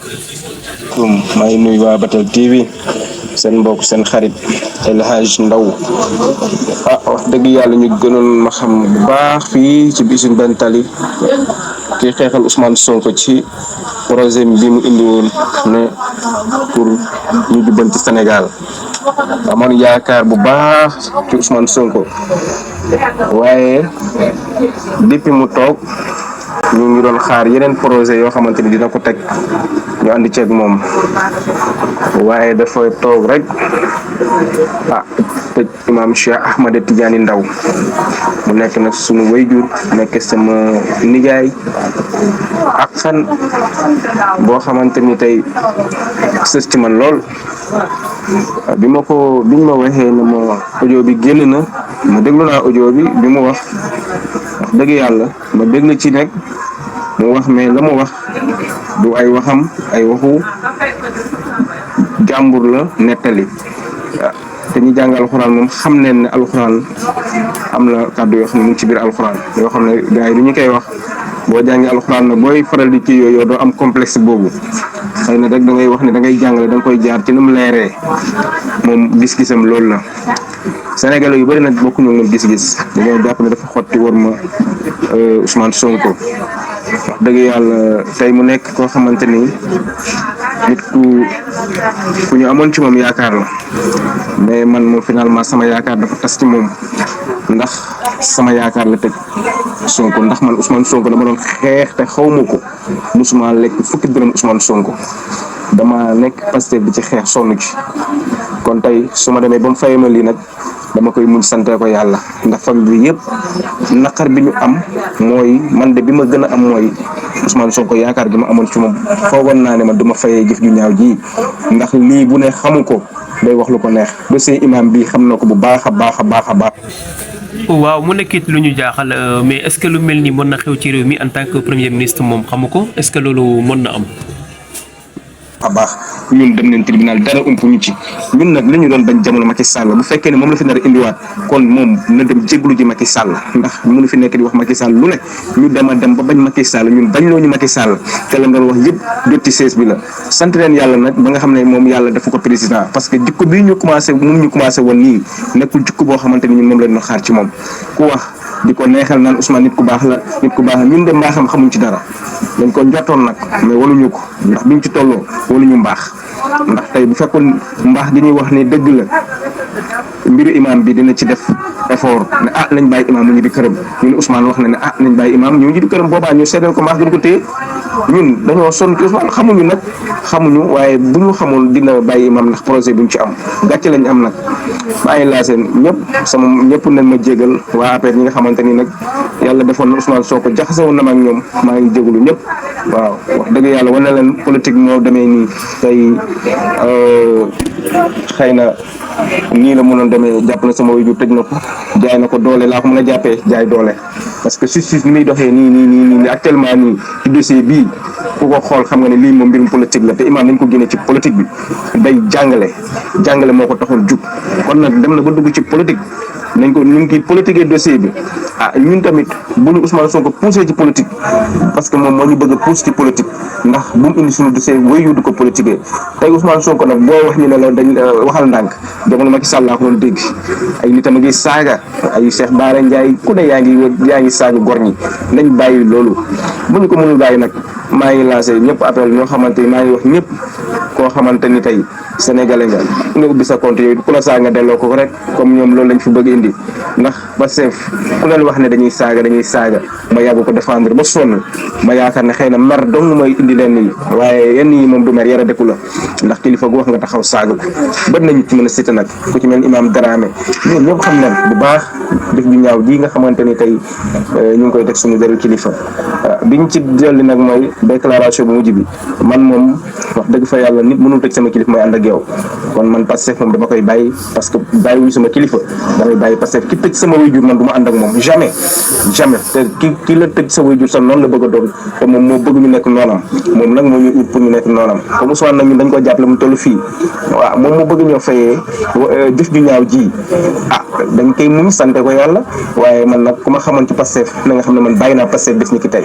maa ngi nuyu waa Batel TV seen mbokk seen xarit El Hadj Ndaw wax dëgg yàlla ñu gënoon ma xam bu baax fii ci bisu benn tali ki xeexal Ousmane Sonko ci projet bi mu indi woon ne pour ñu jubbanti Sénégal amoon yaakaar bu baax ci Ousmane Sonko waaye depuis mu toog ñu ngi doon xaar yeneen projet yoo xamante ni dina ko teg ñu ànd ceeg moom waaye dafa toog rek tëj imaam Cheikh Ahmed Tidiane Ndaw mu nekk nag sunu wayjur nekk sama nijaay ak fan boo xamante ni tey sës ci man lool bi ñu ma waxee ne ma audio bi génn na ma déglu naa audio bi mu wax dëgg yàlla ma déglu ci nekk mu wax mais la mu wax du ay waxam ay waxu jàmbur la nettali te ñu jàng alxuraan moom xam neen ne alxuraan am na kàddu yoo xam ne mu ngi ci biir alxuraan yoo xam ne gars yi du ñu koy wax boo jàngee alxuraan nag booy faral di kii yooyu doo am complexe boobu xëy na rek da ngay wax ne da ngay jàngale da nga koy jaar ci nu mu leeree moom gis-gisam loolu la. Sénégalais yu bëri nag bokkuñu moom gis-gis dañoo jàpp ne dafa xotti war ma Ousmane Sonko wax dëgg yàlla tey mu nekk koo xamante ni nit ku ñu amoon ci moom yaakaar la mais man moom finalement sama yaakaar dafa tas ci moom ndax sama yaakaar la tëj Sonko ndax man Ousmane Sonko dama doon xeex te xaw ma ko musuma lekk fukki dërëm Ousmane Sonko dama nekk Pastef bi ci xeex sonn ci kon tey su ma demee ba mu fayee ma lii nag dama koy muñ sante ko yàlla ndax famille bi yëpp naqar bi ñu am mooy man de bi ma gën a am mooy Ousmane Sonko yaakaar gi ma amoon ci moom foogoon naa ne ma duma fayee jëf ju ñaaw ji ndax lii bu ne xamu ko day wax lu ko neex dossier imam bi xam na ko bu baax a baax a baax a baax. waaw mu nekkit lu ñu jaaxal mais est-ce que lu mel ni mën na xew ci réew mi en tant que premier ministre moom xamu ko est-ce que loolu mën na am. a baax ñun dem nañ tribunal dara ump ñu ci ñun nag li ñu doon bañ jamono Macky Sall bu fekkee ne moom la fi nar a indiwaat kon moom na dem jéglu ji Macky Sall ndax mënu fi nekk di wax Macky Sall lu ne ñu dem a dem ba bañ Macky Sall ñun bañ loo ñu Macky Sall te la doon wax yëpp jot ci sees bi la sant leen yàlla nag ba nga xam ne moom yàlla defu ko président parce que jikko bii ñu commencé woon nii nekkul jikko boo xamante ni ñun moom lañ doon xaar ci moom ku wax di ko neexal naan Ousmane nit ku baax la ñun de mbaaxam xamuñ ci dara dañ ko njottoon nag mais waluñu ko ndax biñ ci tolloo waluñu mbaax ndax tey bu fekkoon mbaax gi ñuy wax ne dëgg la mbiru imam bi dina ci def effort ne nañ bàyyi imam mu ñu di këram ñun Ousmane wax na ne nañ bàyyi imam ñu di këram boobaa ñu seedeel ko mbaax gën ko téye ñun dañoo sonn ci Ousmane xamuñu waaye bu ñu xamoon dina bàyyi imam ndax projet bi ñu ci am gàcce lañ am nag maa ngi laa seen ñëpp nañ ma jégal waa APR ñi nga xamante ni nag yàlla defoon na Ousmane Sonko jaxase woon na ma ak ñoom maa ngi jégalu ñëpp waaw wax dëgg yàlla wane leen politique moo demee nii tey xëy na nii la mënoon demee jàpp na sama waajur tëj na ko jaay na ko doole laa ko mën a jàppee jaay doole parce que justice ni muy doxee nii actuellement nii ci dossier bii ku ko xool xam nga ne lii moom mbirum politique la te imaam nañ ko génne ci politique bi day jàngale moo ko taxoon jug kon nag dem na ba dugg ci politique nañ ko ñu ngi politiquer dossier bi ñun tamit bu ñu Ousmane Sonko poussé ci politique parce que moom moo ñu bëgg a pousse ci politique ndax bu mu indi suñu dossier wéyu di ko politiquer tey Ousmane Sonko nag boo wax ñu ne la dañ waxal ndànk jamono Macky Sall laa ko doon dégg ay nitam a ngi saaga ay Cheikh Bara Ndiaye ku ne yaa ngi saaga gor ñi nañ bàyyi loolu bu ñu ko mënul bàyyi nag maa ngi lancé ñëpp appel ñoo xamante ni maa ngi wax ñëpp koo xamante ni tey sénégalais nga ubbi sa compte yooyu ku la saaga nga delloo ko rek comme ñoom loolu lañ fi bëgg indi ndax Pastef ku leen wax ne dañuy saaga ma yàgg ko défendre ba sonn ma yaakaar ne xëy na mer dong mooy indi leen yi waaye yenn yi moom du mer yara deku la ndax kilifa gu wax nga taxaw saaga ko bët nañu ci mën a cité nag ku ci mel Imam Dramé ñun ñëpp xam nañ bu baax def ju ñaaw ji nga xamante ni tey ñu ngi koy teg suñu deru kilifa biñ ci dolli nag mooy déclaration bu mujj bi man moom wax dëgg fa yàlla nit mënul tëj sama kilifa mooy ànd ak yow kon man Pastef moom dama koy bàyyi parce que bàyyiwuñu sama kilifa damay bàyyi Pastef ki tëj sama waajur man du ma ànd ak moom jamais te ki la tëj sa waajur sax noonu la bëgg a doon te moom moo bëgg ñu nekk noonam moom nag moo ñu ut pour ñu nekk noonam comme Ousmane nag ñun dañ ko jàppale mu toll fii waaw moom moo bëgg ñoo fayee jëf ju ñaaw ji dañ koy muñ sante ko yàlla waaye man nag ku ma xamoon ci Pastef na nga xam ne man bàyyi naa Pastef bés ni ki tey